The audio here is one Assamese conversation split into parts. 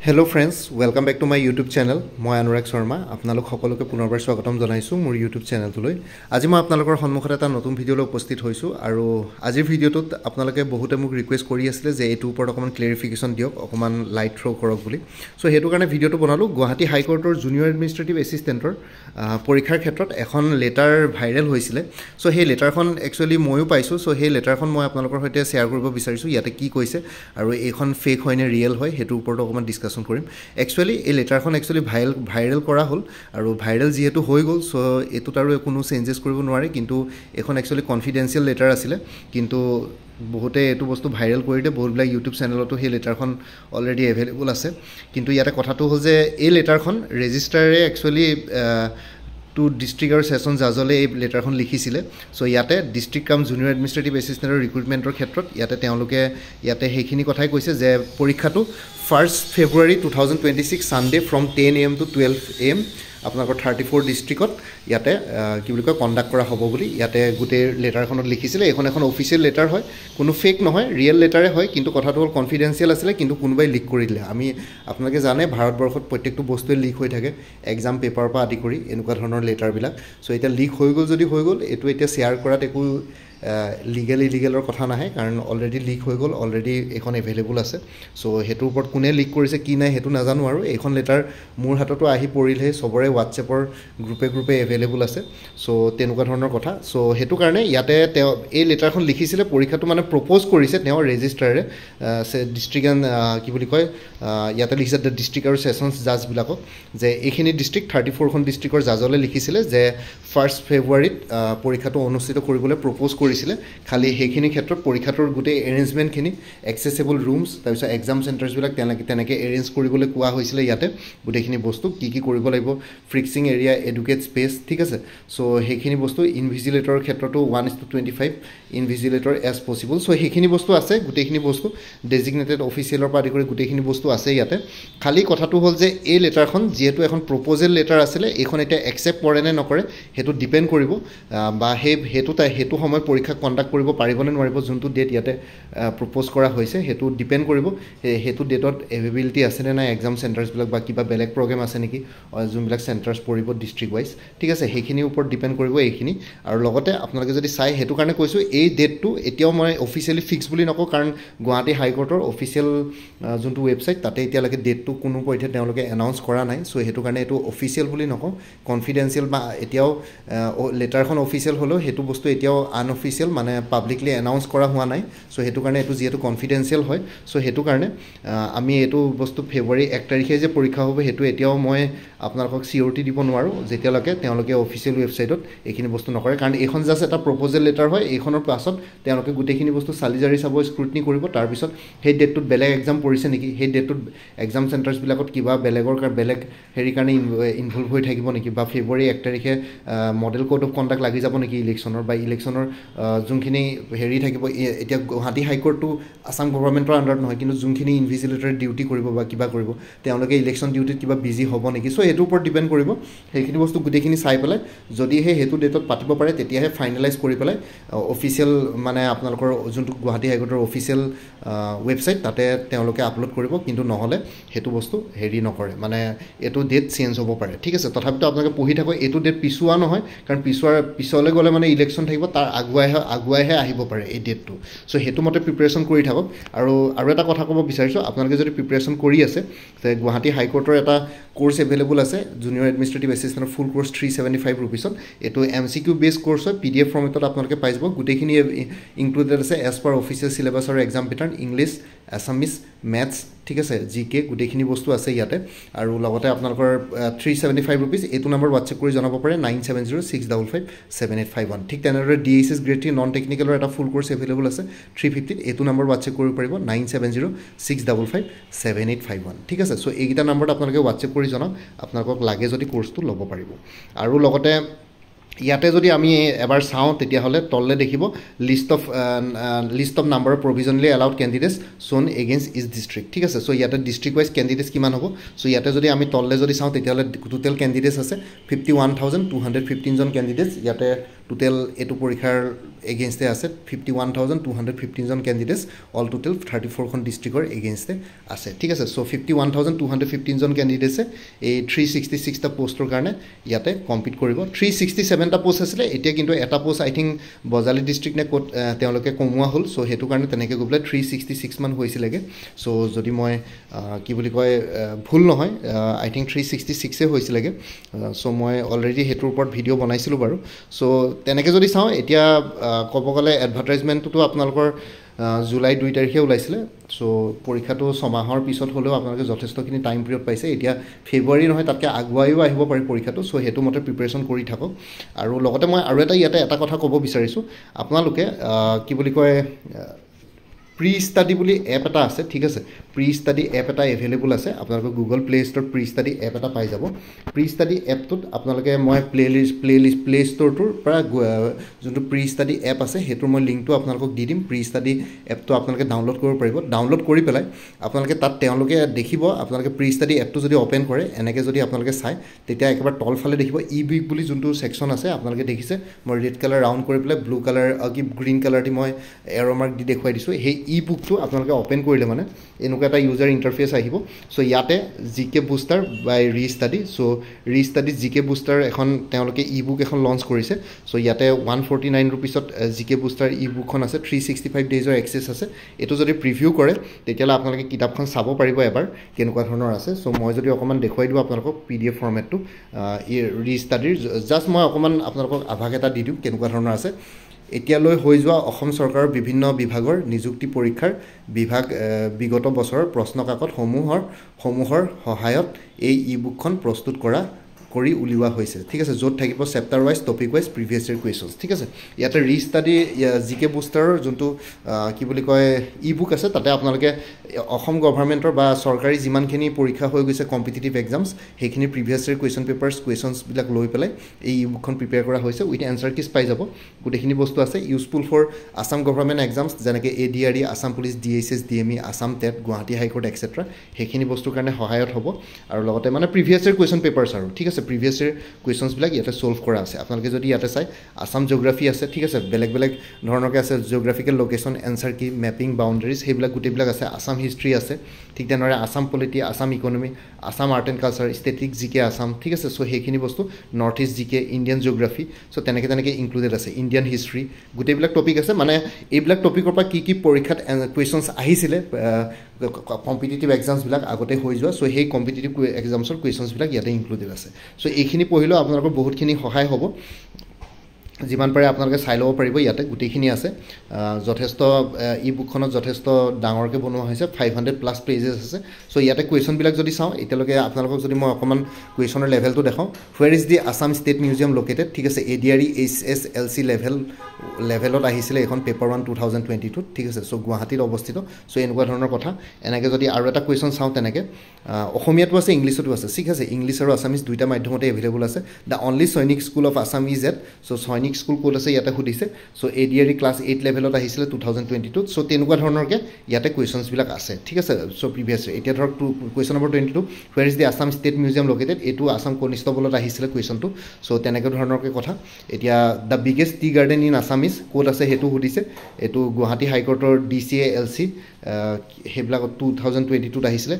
Hello friends, welcome back to my YouTube channel. মই অনুৰাগ শৰ্মা আপোনালোক সকলোকে পুনৰবাৰ স্বাগতম জনাইছো মোৰ YouTube চেনেলটোলৈ। আজি মই আপোনালোকৰ সন্মুখত এটা নতুন ভিডিঅলৈ উপস্থিত হৈছো আৰু আজিৰ ভিডিঅটোত আপোনালোকে বহুতে মোক ৰিকুৱেষ্ট কৰি আছিল যে এইটোৰ ওপৰত অকমান ক্লেৰিফিকেশন দিয়ক, অকমান লাইট থ্ৰো কৰক বুলি। সো হেতু কাৰণে ভিডিঅটো বনালো। গুৱাহাটী হাই কোৰ্টৰ জুনিয়ৰ এডমিনিষ্ট্ৰেটিভ এসিস্টেন্টৰ পৰীক্ষাৰ ক্ষেত্ৰত এখন লেটাৰ ভাইৰেল হৈছিল। সো সেই লেটাৰখন একচুয়ালি ময়ো পাইছো। সো সেই লেটাৰখন মই আপোনালোকৰ সৈতে শেয়াৰ কৰিব বিচাৰিছো। ইয়াতে কি কৈছে আৰু এইখন ফেক হয় নে ৰিয়েল হয় হেতুৰ ওপৰত অকমান ডিসকাস কৰিম। একচুয়ালি এই লেটাৰখন একচুয়ালি ভাইৰেল কৰা হ'ল আৰু ভাইৰেল যেহেতু হৈ গ'ল সো এটোত আৰু কোনো চেঞ্জেস কৰিব নোৱাৰে, কিন্তু এখন একচুয়ালি কনফিডেন্সিয়েল লেটাৰ আছিল, কিন্তু বহুতে এটো বস্তু ভাইৰেল কৰি দে। বহুতবিলাক ইউটিউব চেনেলতো সেই লেটাৰখন অলৰেডি এভেইলেবল আছে, কিন্তু ইয়াতে কথাটো হ'ল যে এই লেটাৰখন ৰেজিষ্ট্ৰাৰে একচুয়ালি টু ডিস্ট্ৰিক্ট আৰু সেশন জাজলে এই লেটাৰখন লিখিছিলে। সো ইয়াতে ডিস্ট্ৰিক্ট কাম জুনিয়ৰ এডমিনিষ্ট্ৰেটিভ এসিস্টেন্টৰ ৰিক্ৰুটমেন্টৰ ক্ষেত্ৰত ইয়াতে তেওঁলোকে ইয়াতে সেইখিনি কথাই কৈছে যে পৰীক্ষাটো 1 February 2026 Sunday from 10 AM to 12 AM আপোনালোকৰ 34 ডিস্ট্ৰিক্টত ইয়াতে কি বুলি কয় কন্ডাক্ট কৰা হ'ব বুলি ইয়াতে গোটে লেটাৰখনত লিখিছিলে। এখন অফিচিয়েল লেটাৰ হয়, কোনো ফেক নহয়, ৰিয়েল লেটাৰে হয়, কিন্তু কথাটো হ'ল কনফিডেন্সিয়েল আছিল, কিন্তু কোনোবাই লিক কৰি দিলে। আমি আপোনালোকে জানে ভাৰতবৰ্ষত প্ৰত্যেকটো বস্তুৱে লিক হৈ থাকে, এক্সাম পেপাৰৰ পৰা আদি কৰি এনেকুৱা ধৰণৰ লেটাৰবিলাক। সো এতিয়া লিক হৈ গ'ল, যদি হৈ গ'ল এইটো এতিয়া শ্বেয়াৰ কৰাত একো লিগেল ইলিগেলৰ কথা নাহে, কাৰণ অলৰেডি লিক হৈ গ'ল, অলৰেডি এখন এভেইলেবল আছে। সো হেতুৰ ওপৰত কোনে লিক কৰিছে কি নাই হেতু নাজানো, আৰু এইখন লেটাৰ মোৰ হাততো আহি পৰিলে, সবৰে হোৱাটছএপৰ গ্ৰুপে এভেইলেবল আছে। সো তেনেকুৱা ধৰণৰ কথা। সো হেতু কাৰণে ইয়াতে তেওঁ এই লেটাৰখন লিখিছিলে, পৰীক্ষাটো মানে প্ৰপ'জ কৰিছে তেওঁ ৰেজিষ্ট্ৰাৰে ডিস্ট্ৰিক্ট এণ্ড কি বুলি কয় ইয়াতে লিখিছে ডিস্ট্ৰিক্ট আৰু সেশনছ জাজবিলাকক যে এইখিনি ডিস্ট্ৰিক্ট 34খন ডিস্ট্ৰিক্টৰ জাজলে লিখিছিলে যে 1 ফেব্ৰুৱাৰীত পৰীক্ষাটো অনুষ্ঠিত কৰিবলৈ প্ৰপ'জ কৰিছিলে। খালি সেইখিনি ক্ষেত্ৰত পৰীক্ষাটোৰ গোটেই এৰেঞ্জমেণ্টখিনি এক্সেসেবল ৰুমছ তাৰপিছত এক্সাম চেণ্টাৰ্ছবিলাক তেনেকৈ এৰেঞ্জ কৰিবলৈ কোৱা হৈছিলে। ইয়াতে গোটেইখিনি বস্তু কি কৰিব লাগিব, ফ্ৰিক্সিং এৰিয়া, এডুকেট স্পেচ, ঠিক আছে। সো সেইখিনি বস্তু ইনভিজিলেটৰৰ ক্ষেত্ৰতো 1:25 ইনভিজিলেটৰ এজ পচিবল। সো সেইখিনি বস্তু আছে, গোটেইখিনি বস্তু ডেজিগনেটেড অফিচিয়েলৰ পৰা আদি কৰি গোটেইখিনি বস্তু আছে ইয়াতে। খালি কথাটো হ'ল যে এই লেটাৰখন যিহেতু এখন প্ৰপ'জেল লেটাৰ আছিলে, এইখন এতিয়া একচেপ্ট কৰে নে নকৰে সেইটো ডিপেণ্ড কৰিব, বা সেইটো সময়ত পৰীক্ষা কণ্ডাক্ট কৰিব পাৰিবনে নোৱাৰিব। যোনটো ডেট ইয়াতে প্ৰপ'জ কৰা হৈছে সেইটো ডিপেণ্ড কৰিব সেইটো ডেটত এভেইবিলিটি আছেনে নাই এক্সাম চেণ্টাৰ্ছবিলাক, বা কিবা বেলেগ প্ৰগ্ৰেম আছে নেকি যোনবিলাক চেণ্টাৰ্ছ পৰিব ডিষ্ট্ৰিক্ট ৱাইজ, ঠিক আছে। সেইখিনিৰ ওপৰত ডিপেণ্ড কৰিব এইখিনি। আৰু লগতে আপোনালোকে যদি চাই সেইটো কাৰণে কৈছোঁ এই ডেটটো এতিয়াও মই অফিচিয়েলি ফিক্স বুলি নকওঁ, কাৰণ গুৱাহাটী হাইকোৰ্টৰ অফিচিয়েল যোনটো ৱেবছাইট তাতে এতিয়ালৈকে ডেটটো কোনো পধ্যে তেওঁলোকে এনাউন্স কৰা নাই। সো সেইটো কাৰণে এইটো অফিচিয়েল বুলি নকওঁ, কনফিডেন্সিয়েল, বা এতিয়াও লেটাৰখন অফিচিয়েল হ'লেও সেইটো বস্তু এতিয়াও আনঅফিচিয়েল, মানে পাব্লিকলি এনাউন্স কৰা হোৱা নাই। সো সেইটো কাৰণে এইটো যিহেতু কনফিডেন্সিয়েল হয়, সো সেইটো কাৰণে আমি এইটো বস্তু ফেব্ৰুৱাৰী 1 তাৰিখে যে পৰীক্ষা হ'ব সেইটো এতিয়াও মই আপোনালোকক চিঅ'ৰিটি দিব নোৱাৰোঁ যেতিয়ালৈকে তেওঁলোকে অফিচিয়েল ৱেবছাইটত এইখিনি বস্তু নকৰে, কাৰণ এইখন জাষ্ট এটা প্ৰপ'জেল লেটাৰ হয়। এইখনৰ পাছত তেওঁলোকে গোটেইখিনি বস্তু চালি জাৰি চাব, স্ক্ৰুটনি কৰিব, তাৰপিছত সেই ডেটটোত বেলেগ এক্সাম পৰিছে নেকি, সেই ডেটটোত এক্সাম চেণ্টাৰ্ছবিলাকত কিবা বেলেগ হেৰিৰ কাৰণে ইনভলভ হৈ থাকিব নেকি, বা ফেব্ৰুৱাৰী 1 তাৰিখে মডেল কোড অফ কণ্ডাক্ট লাগি যাব নেকি ইলেকশ্যনৰ, বা ইলেকশ্যনৰ যোনখিনি হেৰি থাকিব। এতিয়া গুৱাহাটী হাইকোৰ্টটো আছাম গভৰ্ণমেণ্টৰ আণ্ডাৰত নহয়, কিন্তু যোনখিনি ইনভিজিলেটৰে ডিউটি কৰিব বা কিবা কৰিব তেওঁলোকে ইলেকশ্যন ডিউটিত কিবা বিজি হ'ব নেকি। সো সেইটোৰ ওপৰত ডিপেণ্ড কৰিব। সেইখিনি বস্তু গোটেইখিনি চাই পেলাই যদিহে সেইটো ডেটত পাতিব পাৰে তেতিয়াহে ফাইনেলাইজ কৰি পেলাই অফিচিয়েল, মানে আপোনালোকৰ যোনটো গুৱাহাটী হাইকোৰ্টৰ অফিচিয়েল ৱেবছাইট তাতে তেওঁলোকে আপলোড কৰিব, কিন্তু নহ'লে সেইটো বস্তু হেৰি নকৰে, মানে এইটো ডেট চেঞ্জ হ'ব পাৰে, ঠিক আছে। তথাপিতো আপোনালোকে পঢ়ি থাকক, এইটো ডেট পিছুৱা নহয়, কাৰণ পিছলৈ গ'লে মানে ইলেকশ্যন থাকিব, তাৰ আগুৱাইহে আহিব পাৰে এই ডেটটো। সো সেইটো মতে প্ৰিপেৰেশ্যন কৰি থাকক। আৰু এটা কথা ক'ব বিচাৰিছোঁ, আপোনালোকে যদি প্ৰিপেৰেশ্যন কৰি আছে গুৱাহাটী হাইকোৰ্টৰ এটা কোৰ্ছ এভেইলেবল আছে জুনিয়ৰ এডমিনিষ্ট্ৰেটিভ এছিষ্টেণ্টৰ ফুল কোৰ্ছ 375 ৰুপিছত। এইটো MCQ বেছ কোৰ্ছ হয়, PDF ফৰ্মেটত আপোনালোকে পাই যাব। গোটেইখিনি ইনক্লুডেড আছে এজ পাৰ অফিচিয়েল চিলেবাছ আৰু exam pattern, English, Assamese, maths, ঠিক আছে, GK, গোটেইখিনি বস্তু আছে ইয়াতে। আৰু লগতে আপোনালোকৰ 375 ৰুপিজ এইটো নম্বৰ হোৱাটছএপ কৰি জনাব পাৰে 9706557851। ঠিক তেনেদৰে DHS গ্ৰেড 3 নন টেকনিকেলৰ এটা ফুল কোৰ্ছ এভেইলেবল আছে 350, এইটো নম্বৰ হোৱাটছএপ কৰিব পাৰিব 9706557851, ঠিক আছে। সো এইকেইটা নম্বৰত আপোনালোকে হোৱাটছএপ কৰি জনাওক আপোনালোকক লাগে যদি কোৰ্ছটো ল'ব পাৰিব। আৰু লগতে ইয়াতে যদি আমি এবাৰ চাওঁ তেতিয়াহ'লে তললে দেখিব list of number of provisionally allowed candidates shown against each district, ঠিক আছে। সো ইয়াতে ডিষ্ট্ৰিক্ট ৱাইজ কেণ্ডিডেটছ কিমান হ'ব। সো ইয়াতে যদি আমি তললে যদি চাওঁ তেতিয়াহ'লে টোটেল কেণ্ডিডেটছ আছে 51,215জন কেণ্ডিডেটছ ইয়াতে টোটেল এইটো পৰীক্ষাৰ এগেইনষ্টে আছে 51,215 জন কেণ্ডিডেটছ অল টোটেল 34খন ডিষ্ট্ৰিক্টৰ এগেইনষ্টে আছে ঠিক আছে চ' 51,215 জন কেণ্ডিডেটছে এই 366টা পোষ্টৰ কাৰণে ইয়াতে কম্পিট কৰিব 367টা পোষ্ট আছিলে এতিয়া কিন্তু এটা পোষ্ট আই থিংক বজালী ডিষ্ট্ৰিক্ট নে ক'ত তেওঁলোকে কমোৱা হ'ল চ' সেইটো কাৰণে তেনেকৈ গৈ পেলাই 366 মান হৈছিলেগৈ চ' যদি মই কি বুলি কয় ভুল নহয় আই থিংক 366 হৈছিলেগৈ চ' মই অলৰেডি সেইটোৰ ওপৰত ভিডিঅ' বনাইছিলোঁ বাৰু চ' তেনেকৈ যদি চাওঁ এতিয়া ক'ব গ'লে এডভাৰটাইজমেণ্টটোতো আপোনালোকৰ জুলাই 2 তাৰিখে ওলাইছিলে চ' পৰীক্ষাটো ছমাহৰ পিছত হ'লেও আপোনালোকে যথেষ্টখিনি টাইম পিৰিয়ড পাইছে এতিয়া ফেব্ৰুৱাৰী নহয় তাতকৈ আগুৱাইও আহিব পাৰে পৰীক্ষাটো চ' সেইটো মতে প্ৰিপেৰেশ্যন কৰি থাকক আৰু লগতে মই আৰু ইয়াতে এটা কথা ক'ব বিচাৰিছোঁ আপোনালোকে কি বুলি কয় প্ৰি ষ্টাডি বুলি এপ এটা আছে ঠিক আছে প্ৰি ষ্টাডি এপ এটা এভেইলেবল আছে আপোনালোকে গুগল প্লে ষ্ট'ৰত প্ৰি ষ্টাডি এপ এটা পাই যাব প্ৰি ষ্টাডি এপটোত আপোনালোকে মই প্লে ষ্ট'ৰটোৰ পৰা যোনটো প্ৰি ষ্টাডি এপ আছে সেইটোৰ মই লিংকটো আপোনালোকক দি দিম প্ৰি ষ্টাডি এপটো আপোনালোকে ডাউনলোড কৰিব পাৰিব ডাউনলোড কৰি পেলাই আপোনালোকে তাত তেওঁলোকে দেখিব আপোনালোকে প্ৰি ষ্টাডি এপটো যদি অ'পেন কৰে এনেকৈ যদি আপোনালোকে চায় তেতিয়া একেবাৰে তলফালে দেখিব ই বুক বুলি যোনটো ছেকশ্যন আছে আপোনালোকে দেখিছে মই ৰেড কালাৰ ৰাউণ্ড কৰি পেলাই ব্লু কালাৰ কি গ্ৰীণ কালাৰ দি মই এৰ' মাৰ্ক দি দেখুৱাই দিছোঁ সেই ই বুকটো আপোনালোকে অ'পেন কৰিলে মানে এনেকুৱা এটা ইউজাৰ ইণ্টাৰফেচ আহিব চ' ইয়াতে জি কে বুষ্টাৰ বাই ৰিষ্টাডি চ' ৰিষ্টাডি জি কে বুষ্টাৰ এখন তেওঁলোকে ই বুক এখন লঞ্চ কৰিছে চ' ইয়াতে 149 ৰুপিছত জি কে বুষ্টাৰ ই বুকখন আছে 365 ডেইজৰ এক্সেছ আছে এইটো যদি প্ৰিভিউ কৰে তেতিয়াহ'লে আপোনালোকে কিতাপখন চাব পাৰিব এবাৰ কেনেকুৱা ধৰণৰ আছে চ' মই যদি অকণমান দেখুৱাই দিওঁ আপোনালোকক PDF ফৰ্মেটটো ৰিষ্টাডিৰ জাষ্ট মই অকণমান আপোনালোকক আভাস এটা দি দিওঁ কেনেকুৱা ধৰণৰ আছে এতিয়ালৈ হৈ যোৱা অসম চৰকাৰৰ বিভিন্ন বিভাগৰ নিযুক্তি পৰীক্ষাৰ বিগত বছৰৰ প্ৰশ্নকাকতসমূহৰ সহায়ত এই ই বুকখন প্ৰস্তুত কৰি উলিওৱা হৈছে ঠিক আছে য'ত থাকিব chapter wise topic wise previous year questions ঠিক আছে ইয়াতে ৰিষ্টাডি জি কে বুষ্টাৰৰ যোনটো কি বুলি কয় ই বুক আছে তাতে আপোনালোকে অসম গভৰ্ণমেণ্টৰ বা চৰকাৰী যিমানখিনি পৰীক্ষা হৈ গৈছে কম্পিটিটিভ এক্সামছ সেইখিনি প্ৰিভিয়াছ ইয়েৰ কুৱেশ্যনছবিলাক লৈ পেলাই এই ই বুকখন প্ৰিপেয়াৰ কৰা হৈছে উইথ এনচাৰ কিজ পাই যাব গোটেইখিনি বস্তু আছে useful for Assam government exams যেনেকৈ ADRE Assam police DSS DME Assam TET Guwahati high court etcetera সেইখিনি বস্তুৰ কাৰণে সহায়ত হ'ব আৰু লগতে মানে প্ৰিভিয়াছ ইয়েৰ কুৱেশ্যন পেপাৰ্ছ আৰু ঠিক আছে প্ৰিভিয়াছ ইয়েৰ কুৱেশ্যনছবিলাক ইয়াতে ছল্ভ কৰা আছে আপোনালোকে যদি ইয়াতে চাই আছাম জিঅ'গ্ৰাফী আছে ঠিক আছে বেলেগ ধৰণৰকৈ আছে জিঅ'গ্ৰাফিকেল লোকেশ্যন এনচাৰ কি মেপিং বাউণ্ডেৰিজ সেইবিলাক গোটেইবিলাক আছে আছাম হিষ্ট্ৰী আছে ঠিক তেনেদৰে Assam polity Assam economy Assam art and culture static G K Assam ঠিক আছে চ' সেইখিনি বস্তু north east G K Indian geography so' তেনেকৈ ইনক্লুডেড আছে ইণ্ডিয়ান হিষ্ট্ৰী গোটেইবিলাক টপিক আছে মানে এইবিলাক টপিকৰ পৰা কি পৰীক্ষাত কুৱেশ্যনছ আহিছিলে কম্পিটিটিভ এক্সামছবিলাক আগতে হৈ যোৱা চ' সেই কম্পিটিটিভ এক্সামছৰ কুৱেশ্যনছবিলাক ইয়াতে ইনক্লুডেড আছে চ' এইখিনি পঢ়িলেও আপোনালোকৰ বহুতখিনি সহায় হ'ব যিমান পাৰে আপোনালোকে চাই ল'ব পাৰিব ইয়াতে গোটেইখিনি আছে যথেষ্ট ই বুকখনত যথেষ্ট ডাঙৰকৈ বনোৱা হৈছে 500+ পেজেছ আছে চ' ইয়াতে কুৱেশ্যনবিলাক যদি চাওঁ এতিয়ালৈকে আপোনালোকক যদি মই অকণমান কুৱেশ্যনৰ লেভেলটো দেখাওঁ where is the Assam state museum located ঠিক আছে ADRE HSLC লেভেলত আহিছিলে এখন পেপাৰ 1 2022 ঠিক আছে চ' গুৱাহাটীত অৱস্থিত চ' এনেকুৱা ধৰণৰ কথা এনেকৈ যদি আৰু এটা কুৱেশ্যন চাওঁ তেনেকৈ অসমীয়াটো আছে ইংলিছতো আছে ঠিক আছে ইংলিছ আৰু আছামিজ দুইটা মাধ্যমতে এভেইলেবল আছে the only Sainik school of Assam is at চ' সৈনিক স্কুল ক'ত আছে ইয়াতে সুধিছে চ' ADRE ক্লাছ 8 লেভেলত আহিছিলে 2022 চ' তেনেকুৱা ধৰণৰকৈ ইয়াতে কুৱেশ্যনছবিলাক আছে ঠিক আছে চ' প্ৰিভিয়াছ এতিয়া ধৰক question number 22 where is the Assam state museum located এইটো আছাম কনিষ্টবলত আহিছিলে কুৱেশ্যনটো চ' তেনেকুৱা ধৰণৰকৈ কথা এতিয়া the biggest tea garden in Assamese ক'ত আছে সেইটো সুধিছে এইটো গুৱাহাটী হাইকোৰ্টৰ DCA-LC সেইবিলাকত 2022ত আহিছিলে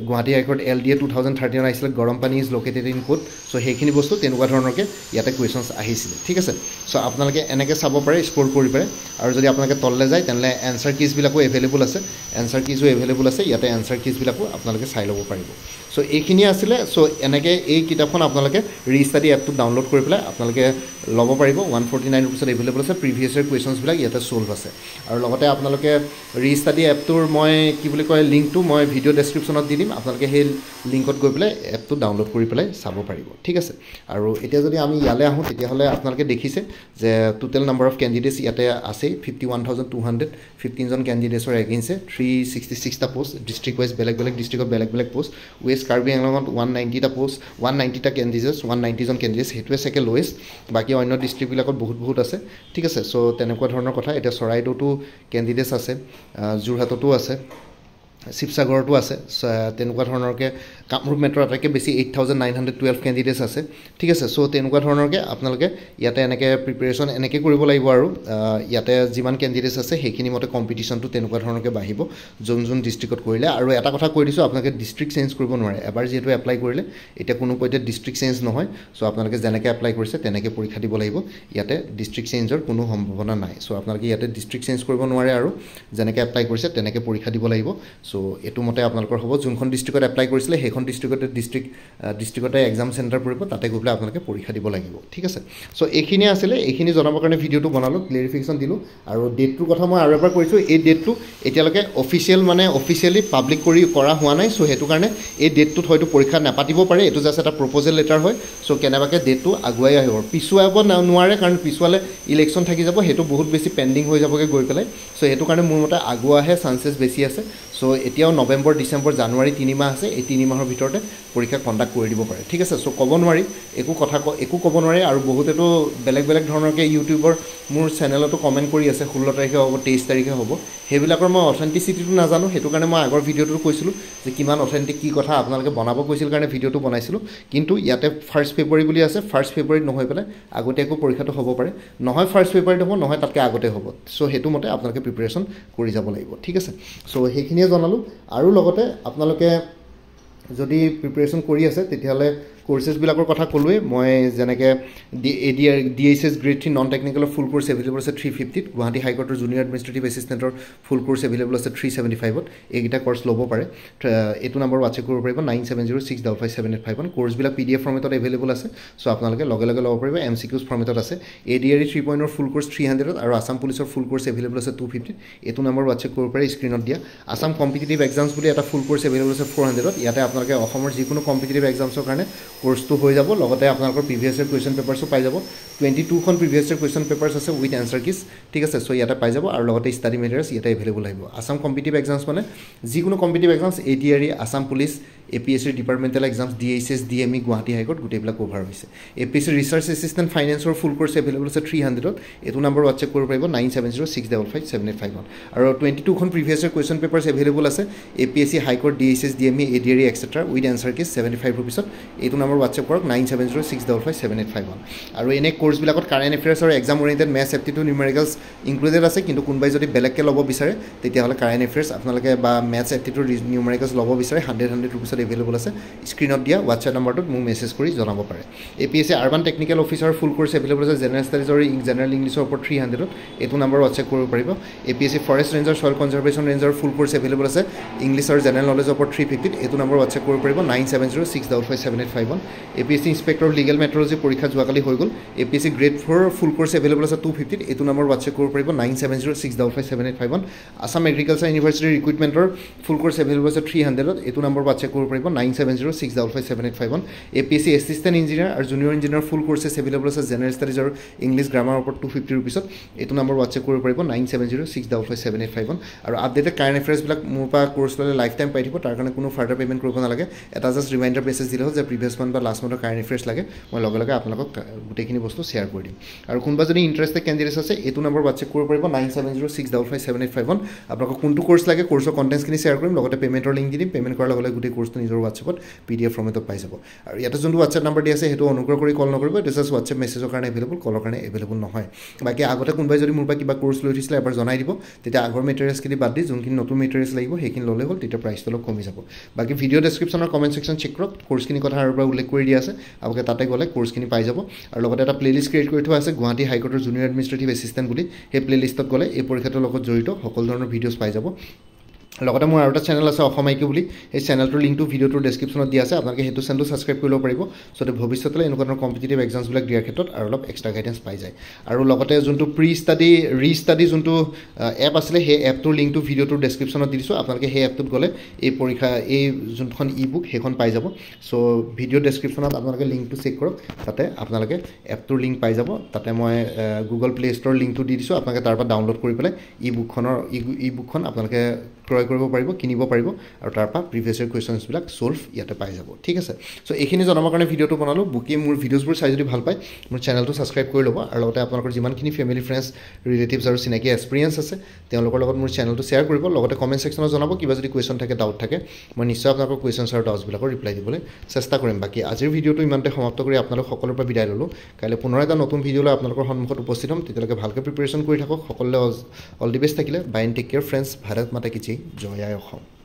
গুৱাহাটী হাইকোৰ্ট LDA 2013 আহিছিলে গৰম পানী ইজ লোকেটেড ইন ক'ত চ' সেইখিনি বস্তু তেনেকুৱা ধৰণৰকৈ ইয়াতে কুৱেশ্যনছ আহিছিলে ঠিক আছে চ' আপোনালোকে এনেকৈ চাব পাৰে স্ক'ৰ কৰি পাৰে আৰু যদি আপোনালোকে তললৈ যায় তেনেহ'লে এনচাৰ কিজবিলাকো এভেইলেবল আছে ইয়াতে এনচাৰ কিজবিলাকো আপোনালোকে চাই ল'ব পাৰিব চ' এইখিনিয়ে আছিলে চ' এনেকৈ এই কিতাপখন আপোনালোকে ৰিষ্টাডি এপটো ডাউনলোড কৰি পেলাই আপোনালোকে ল'ব পাৰিব 149 ৰুপিছত এভেইলেবল আছে প্ৰিভিয়াছ ইয়েৰ কুৱেশ্যনছবিলাক ইয়াতে ছল্ভ আছে আৰু লগতে আপোনালোকে ৰিষ্টাডি এপটোৰ মই কি বুলি কয় লিংকটো মই ভিডিঅ' ডেছক্ৰিপশ্যনত দি দিম আপোনালোকে সেই লিংকত গৈ পেলাই এপটো ডাউনলোড কৰি পেলাই চাব পাৰিব ঠিক আছে আৰু এতিয়া যদি আমি ইয়ালৈ আহোঁ তেতিয়াহ'লে আপোনালোকে দেখিছে যে টোটেল নাম্বাৰ অফ কেণ্ডিডেটছ ইয়াতে আছে 51,215 জন কেণ্ডিডেটছৰ এগেইনষ্টে 366টা পোষ্ট ডিষ্ট্ৰিক্ট ৱাইজ বেলেগ ডিষ্ট্ৰিক্টত বেলেগ পোষ্ট ৱেষ্ট কাৰ্বি আংলঙত 190টা পোষ্ট 190টা কেণ্ডিডেটছ 190 জন কেণ্ডিডেটছ সেইটোৱে চাগে লৱেষ্ট বাকী অন্য ডিষ্ট্ৰিক্টবিলাকত বহুত আছে ঠিক আছে চ' তেনেকুৱা ধৰণৰ কথা এতিয়া চৰাইদেউতো কেণ্ডিডেটছ আছে যোৰহাটতো আছে শিৱসাগৰতো আছে তেনেকুৱা ধৰণৰকৈ কামৰূপ মেট্ৰ' আটাইতকৈ বেছি 8912 কেণ্ডিডেটছ আছে ঠিক আছে চ' তেনেকুৱা ধৰণৰকৈ আপোনালোকে ইয়াতে এনেকৈ প্ৰিপেৰেশ্যন এনেকৈ কৰিব লাগিব আৰু ইয়াতে যিমান কেণ্ডিডেটছ আছে সেইখিনি মতে কম্পিটিশ্যনটো তেনেকুৱা ধৰণৰকৈ বাঢ়িব যোন ডিষ্ট্ৰিক্টত কৰিলে আৰু এটা কথা কৈ দিছোঁ আপোনালোকে ডিষ্ট্ৰিক্ট চেঞ্জ কৰিব নোৱাৰে এবাৰ যিহেতু এপ্লাই কৰিলে এতিয়া কোনো পধ্যে ডিষ্ট্ৰিক্ট চেঞ্জ নহয় চ' আপোনালোকে যেনেকৈ এপ্লাই কৰিছে তেনেকৈ পৰীক্ষা দিব লাগিব ইয়াতে ডিষ্ট্ৰিক্ট চেঞ্জৰ কোনো সম্ভাৱনা নাই চ' আপোনালোকে ইয়াতে ডিষ্ট্ৰিক্ট চেঞ্জ কৰিব নোৱাৰে আৰু যেনেকৈ এপ্লাই কৰিছে তেনেকৈ পৰীক্ষা দিব লাগিব চ' এইটো মতে আপোনালোকৰ হ'ব যোনখন ডিষ্ট্ৰিক্টত এপ্লাই কৰিছিলে সেইখন ডিষ্ট্ৰিক্টতে এক্সাম চেণ্টাৰ পৰিব তাতে গৈ পেলাই আপোনালোকে পৰীক্ষা দিব লাগিব ঠিক আছে চ' এইখিনিয়ে আছিলে এইখিনি জনাবৰ কাৰণে ভিডিঅ'টো বনালোঁ ক্লেৰিফিকেশ্যন দিলোঁ আৰু ডেটটোৰ কথা মই আৰু এবাৰ কৈছোঁ এই ডেটটো এতিয়ালৈকে অফিচিয়েলি পাব্লিক কৰা হোৱা নাই চ' সেইটো কাৰণে এই ডেটটোত হয়তো পৰীক্ষা নাপাতিব পাৰে এইটো জাষ্ট এটা প্ৰপ'জেল লেটাৰ হয় চ' কেনেবাকৈ ডেটটো আগুৱাই আহিব পিছুৱাব নোৱাৰে কাৰণ পিছুৱালে ইলেকশ্যন থাকি যাব সেইটো বহুত বেছি পেণ্ডিং হৈ যাবগৈ গৈ পেলাই চ' সেইটো কাৰণে মোৰ মতে আগুৱাহে চান্সেছ বেছি আছে চ' এতিয়াও নৱেম্বৰ ডিচেম্বৰ জানুৱাৰী 3 মাহ আছে এই 3 মাহৰ ভিতৰতে পৰীক্ষা কণ্ডাক্ট কৰি দিব পাৰে ঠিক আছে চ' ক'ব নোৱাৰি একো ক'ব নোৱাৰি আৰু বহুতেতো বেলেগ ধৰণৰকৈ ইউটিউবৰ মোৰ চেনেলতো কমেণ্ট কৰি আছে 16 তাৰিখে হ'ব 23 তাৰিখে হ'ব সেইবিলাকৰ মই অথেণ্টিচিটিটো নাজানো সেইটো কাৰণে মই আগৰ ভিডিঅ'টো কৈছিলোঁ যে কিমান অথেণ্টিক কি কথা আপোনালোকে বনাব কৈছিল কাৰণে ভিডিঅ'টো বনাইছিলোঁ কিন্তু ইয়াতে 1 ফেব্ৰুৱাৰী বুলি আছে 1 ফেব্ৰুৱাৰীত নহয় পেলাই আগতীয়াকৈ পৰীক্ষাটো হ'ব পাৰে নহয় 1 ফেব্ৰুৱাৰীত হ'ব নহয় তাতকৈ আগতে হ'ব চ' সেইটো মতে আপোনালোকে প্ৰিপেৰেশ্যন কৰি যাব লাগিব ঠিক আছে চ' সেইখিনিয়ে জনালোঁ আৰু লগতে আপোনালোকে যদি প্ৰিপেৰেশ্যন কৰি আছে তেতিয়াহ'লে কোৰ্চেছবিলাকৰ কথা ক'লোৱেই মই যেনেকৈ DHS গ্ৰেড 3 নন টেকনিকেলৰ ফুল কোৰ্চ এভেইলেবল আছে 350ত গুৱাহাটী হাইকোৰ্টৰ জুনিয়ৰ এডমিনিষ্ট্ৰেটিভ এছিষ্টেণ্টৰ ফুল কোৰ্চ এভেইলেবল আছে 375ত এইকেইটা কোৰ্চ ল'ব পাৰে এইটো নম্বৰ হোৱাটছএপ কৰিব পাৰিব 9706557851 কোৰ্চবিলাক PDF ফৰ্মেটত এভেইলেবল আছে চ' আপোনালোকে লগে ল'ব পাৰিব MCQs ফৰ্মেটত আছে ADRE 3.0 ফুল কোৰ্চ 300ত আৰু আছাম পুলিচৰ ফুল কোৰ্চ এভেইলেবল আছে 250ত এইটো নম্বৰ হোৱাটছএপ কৰিব পাৰে স্ক্ৰীণত দিয়া আছাম কম্পিটিটিভ এক্সামছ বুলি এটা ফুল কোৰ্চ এভেইলেবল আছে 400ত ইয়াতে আপোনালোকে অসমৰ যিকোনো কম্পিটিটিভ এক্সামছৰ কাৰণে কোৰ্চটো হৈ যাব লগতে আপোনালোকৰ প্ৰিভিয়াছ ইয়াৰ কুৱেশ্যন পেপাৰছো পাই যাব 22খন প্ৰিভিয়াছ ইয়াৰ কুৱেশ্যন পেপাৰছ আছে উইথ এনচাৰ কিজ ঠিক আছে চ' ইয়াতে পাই যাব আৰু লগতে ষ্টাডি মেটেৰিয়েলছ ইয়াতে এভেইলেবল আহিব আছাম কম্পিটিটিভ এক্সামছ মানে যিকোনো competitive exams ADRE Assam police APSC departmental exams DHS DME Guwahati high court গোটেইবিলাক কভাৰ হৈছে APSC ৰিচাৰ্চ এছিষ্টেণ্ট ফাইনেন্সৰ ফুল কোৰ্চ এভেইলেবল আছে 300ত এইটো নম্বৰ হোৱাটছএপ কৰিব পাৰিব 9706557851 আৰু 22খন previous year question papers available আছে APSC high court DHS DME ADRE etcetera with answer keys 75 ৰুপিছত এইটো নম্বৰ হোৱাটছএপ কৰক 9706557851 আৰু এনে কোৰ্চবিলাকত কাৰেণ্ট এফেয়াৰ্ছ আৰু exam oriented maths aptitude numericals included আছে কিন্তু কোনোবাই যদি বেলেগকৈ ল'ব বিচাৰে তেতিয়াহ'লে কাৰেণ্ট এফেয়াৰ্ছ আপোনালোকে বা মেথছ এপ্টিটিউড নিউমেৰিকেলছ ল'ব বিচাৰে 100 ৰুপিছত এভেইলেবল আছে স্ক্ৰীণত দিয়া হোৱাটছএপ নম্বৰটোত মোক মেছেজ কৰি জনাব পাৰে APSC urban technical officer full course available আছে জেনেৰেল ষ্টাডিজ আৰু জেনেৰেল ইংলিছৰ ওপৰত 300ত এইটো নম্বৰ হোৱাটছএপ কৰিব পাৰিব APSC forest ranger soil conservation ranger full course available আছে ইংলিছ আৰু জেনেৰেল নলেজৰ ওপৰত 350ত এইটো নম্বৰ হোৱাটছএপ কৰিব পাৰিব 9706557851 APSC ইনস্পেক্টৰ লিগেল মেট্ৰলজি পৰীক্ষা যোৱাকালি হৈ গ'ল APSC গ্ৰেড 4 ফুল কোৰ্চ এভেইলেবল আছে 250ত এইটো নম্বৰ হোৱাটছএপ কৰিব পাৰিব 9706557851 আছাম এগ্ৰিকালচাৰ ইউনিভাৰ্চিটি ৰিক্ৰুইটমেণ্টৰ ফুল কোৰ্চ এভেইলেবল আছে 300ত এইটো নম্বৰ হোৱাটছএপ কৰিব পাৰিব 9706557851 APSC এছিষ্টেণ্ট ইঞ্জিনিয়াৰ আৰু জুনিয়ৰ ইঞ্জিনিয়াৰ ফুল কোৰ্চেছ এভেইলেবল আছে জেনেৰেল ষ্টাডিজ আৰু ইংলিছ গ্ৰামাৰৰ ওপৰত 250 ৰুপিছত এইটো নম্বৰ হোৱাটছএপ কৰিব পাৰিব 9706557851 আৰু আপডেটেড কাৰেণ্ট এফেয়াৰ্ছবিলাক মোৰ পৰা কোৰ্চ ল'লে লাইফ টাইম পাই থাকিব তাৰ কাৰণে কোনো ফাৰ্ডাৰ পে'মেণ্ট কৰিব নালাগে এটা জাষ্ট ৰিমাইণ্ডাৰ মেছেজ দিলে হ'ল যে প্ৰিভিয়াছ মান্থ বা লাষ্ট মান্থৰ কাৰেণ্ট এফেয়াৰ্ছ লাগে মই লগে আপোনালোকক গোটেইখিনি বস্তু শ্বেয়াৰ কৰি দিম আৰু কোনোবা যদি ইণ্টাৰেষ্টেড কেণ্ডিডেটছ আছে এইটো নম্বৰ হোৱাটছএপ কৰিব পাৰিব 9706557851 আপোনালোকক কোনটো কোৰ্চ লাগে কোৰ্চৰ কণ্টেণ্টছখিনি শ্বেয়াৰ কৰিম লগতে পে'মেণ্টৰ লিংক দি দিম পে'মেণ্ট কৰাৰ লগে গোটেই কোৰ্চটো নিজৰ হোৱাটছএপত PDF ফৰ্মেটত পাই যাব আৰু ইয়াতে যোনটো হোৱাটছএপ নম্বৰ দি আছে সেইটো অনুগ্ৰহ কৰি কল নকৰিব এইটো জাষ্ট হোৱাটছএপ মেছেজৰ কাৰণে এভেইলেবল কলৰ কাৰণে এভেইলেবল নহয় বাকী আগতে কোনোবাই যদি মোৰ পৰা কিবা কোৰ্চ লৈ উঠিছিলে এবাৰ জনাই দিব তেতিয়া আগৰ মেটেৰিয়েলছখিনি বাদ দি যোনখিনি নতুন মেটেৰিয়েলছ লাগিব সেইখিনি ল'লে হ'ল তেতিয়া প্ৰাইচটো অলপ কমি যাব বাকী ভিডিঅ' ডেছক্ৰিপশ্যনৰ কমেণ্ট ছেকশ্যন চেক কৰক কোৰ্চখিনি কথা আৰু পৰা উল্লেখ কৰি দিয়া আছে আপোনালোকে তাতে গ'লে কোৰ্চখিনি পাই যাব আৰু লগতে এটা প্লেলিষ্ট ক্ৰিয়েট কৰি থোৱা আছে গুৱাহাটী হাইকোৰ্টৰ জুনিয়ৰ এডমিনিষ্ট্ৰেটিভ এছিষ্টেণ্ট বুলি সেই প্লেলিষ্টত গ'লে এই পৰীক্ষাটোৰ লগত জড়িত সকলো ধৰণৰ ভিডিঅ'ছ পাই যাব লগতে মোৰ আৰু এটা চেনেল আছে অসম আইকিউ বুলি এই চেনেলটোৰ লিংকটো ভিডিঅ'টোৰ ডেছক্ৰিপশ্যনত দিয়া আছে আপোনালোকে সেইটো চেনেলটো ছাবস্ক্ৰাইব কৰি ল'ব পাৰিব যাতে ভৱিষ্যতলৈ এনেকুৱা ধৰণৰ কম্পিটিটিভ এক্সামছবিলাক দিয়াৰ ক্ষেত্ৰত আৰু অলপ এক্সট্ৰা গাইডেঞ্চ পাই যায় আৰু লগতে যোনটো ৰি-ষ্টাডি যোনটো এপ আছিলে সেই এপটোৰ লিংকটো ভিডিঅ'টোৰ ডেছক্ৰিপশ্যনত দি দিছোঁ আপোনালোকে সেই এপটোত গ'লে এই যোনখন ই বুক সেইখন পাই যাব চ' ভিডিঅ' ডেছক্ৰিপশ্যনত আপোনালোকে লিংকটো চেক কৰক তাতে আপোনালোকে এপটোৰ লিংক পাই যাব তাতে মই গুগল প্লে ষ্ট'ৰ লিংকটো দি দিছোঁ আপোনালোকে তাৰ পৰা ডাউনলোড কৰি পেলাই ই বুকখন আপোনালোকে ক্ৰয় কৰিব পাৰিব কিনিব পাৰিব আৰু তাৰ পৰা প্ৰিভিয়াছ ইয়াৰ কুৱেশ্যনছবিলাক ছল্ভ ইয়াতে পাই যাব ঠিক আছে চ' এইখিনি জনাবৰ কাৰণে ভিডিঅ'টো বনালোঁ বাকী মোৰ ভিডিঅ'ছবোৰ চাই যদি ভাল পায় মোৰ চেনেলটো ছাবস্ক্ৰাইব কৰি ল'ব আৰু লগতে আপোনালোকৰ যিমানখিনি ফেমিলি ফ্ৰেণ্ডছ ৰিলেটিভছ আৰু চিনাকি এক্সপিৰিয়েঞ্চ আছে তেওঁলোকৰ লগত মোৰ চেনেলটো শ্বেয়াৰ কৰিব লগতে কমেণ্ট ছেকশ্যনত জনাব কিবা যদি কুৱেশ্যন থাকে ডাউট থাকে মই নিশ্চয় আপোনালোকৰ কুৱেশ্যনছ আৰু ডাউটছবিলাকৰ ৰিপ্লাই দিবলৈ চেষ্টা কৰিম বাকী আজিৰ ভিডিঅ'টো ইমানতে সমাপ্ত কৰি আপোনালোক সকলোৰে পৰা বিদায় ল'লোঁ কাইলৈ পুনৰ এটা নতুন ভিডিঅ' লৈ আপোনালোকৰ সন্মুখত উপস্থিত হ'ম তেতিয়ালৈকে ভালকৈ প্ৰিপেৰেশ্যন কৰি থাকক সকলোৱে অল দি বেষ্ট থাকিলে bye and take care friends Bharat Mata কি জয় জয় আই অসম